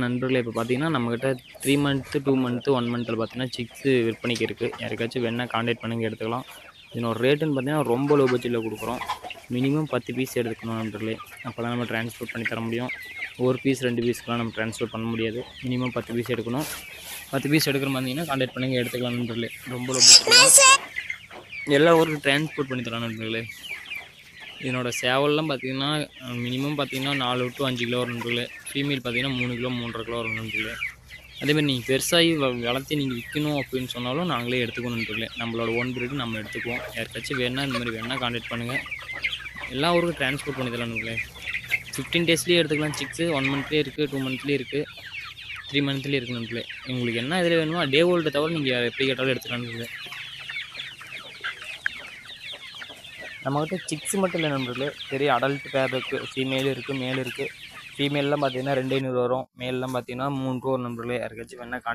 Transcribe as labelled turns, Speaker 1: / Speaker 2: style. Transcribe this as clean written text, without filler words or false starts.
Speaker 1: நண்பர்களே இப்போ பார்த்தீங்கன்னா நம்மக்கிட்ட 3 மந்த்து 2 மந்த்து 1 மந்த்தில் பார்த்தீங்கன்னா சிக்ஸு விற்பனைக்கு இருக்குது. யாருக்காச்சும் வேணுனா கான்டாக்ட் பண்ணுங்க எடுத்துக்கலாம். இதனோட ரேட்டுன்னு பார்த்தீங்கன்னா ரொம்ப லோ பட்ஜெட்டில் கொடுக்குறோம். மினிமம் 10 பீஸ் எடுத்துக்கணும் நண்பர்களே. அப்போ தான் நம்ம ட்ரான்ஸ்போர்ட் பண்ணி தர முடியும். ஒரு பீஸ் 2 பீஸ்க்கெலாம் நம்ம ட்ரான்ஸ்போர்ட் பண்ண முடியாது. மினிமம் 10 பீஸ் எடுக்கணும். 10 பீஸ் எடுக்கிற மாதிரி இருந்தீங்கன்னா கான்டாக்ட் பண்ணுங்க எடுத்துக்கலாம் நண்பர்களே. ரொம்ப லோ பட்ஜெட்டில் எல்லா ஊருக்கும் ட்ரான்ஸ்போர்ட் பண்ணி தரலாம் நண்பர்களே. இதனோட சேவல்லாம் பார்த்தீங்கன்னா மினிமம் பார்த்தீங்கன்னா 4 to 5 கிலோ வரும் நண்பர்களே. ஃபீமேல் பார்த்தீங்கன்னா 3 கிலோ 3.5 கிலோ வரும் நண்பர்களே. அதேமாதிரி நீங்கள் பெருசாகி வளர்த்தி நீங்கள் விற்கணும் அப்படின்னு சொன்னாலும் நாங்களே எடுத்துக்கணும் நண்பர்களே. நம்மளோட ஓன் பிரீடு நம்ம எடுத்துக்குவோம். யாருக்காச்சும் வேணுன்னா இந்த மாதிரி வேணுன்னா கான்டாக்ட் பண்ணுங்கள். எல்லா ஊருக்கும் ட்ரான்ஸ்போர்ட் பண்ணி தரலாம் நண்பர்களே. 15 டேஸ்லேயே எடுத்துக்கலாம் சிக்ஸு. 1 மந்த்லேயே இருக்குது, 2 மந்த்லேயே இருக்குது, 3 மந்த்லேயே இருக்குது நண்பர்களே. உங்களுக்கு என்ன இதில் வேணுமோ டே ஓல்டை தவிர நீங்கள் எப்படி கேட்டாலும் எடுத்துக்கலாம் நண்பர்களே. நம்மக்கிட்ட சிக்ஸ் மட்டும் இல்லை நண்பர்களே, பெரிய அடல்ட் பேர் இருக்குது. ஃபீமேலும் இருக்குது, மேலும் இருக்குது. ஃபீமேல்லாம் பார்த்தீங்கன்னா 2500 வரும். மேல்லாம் பார்த்தீங்கன்னா 3 ரூபா நண்பர்களே. யாருக்காச்சும் வேணால்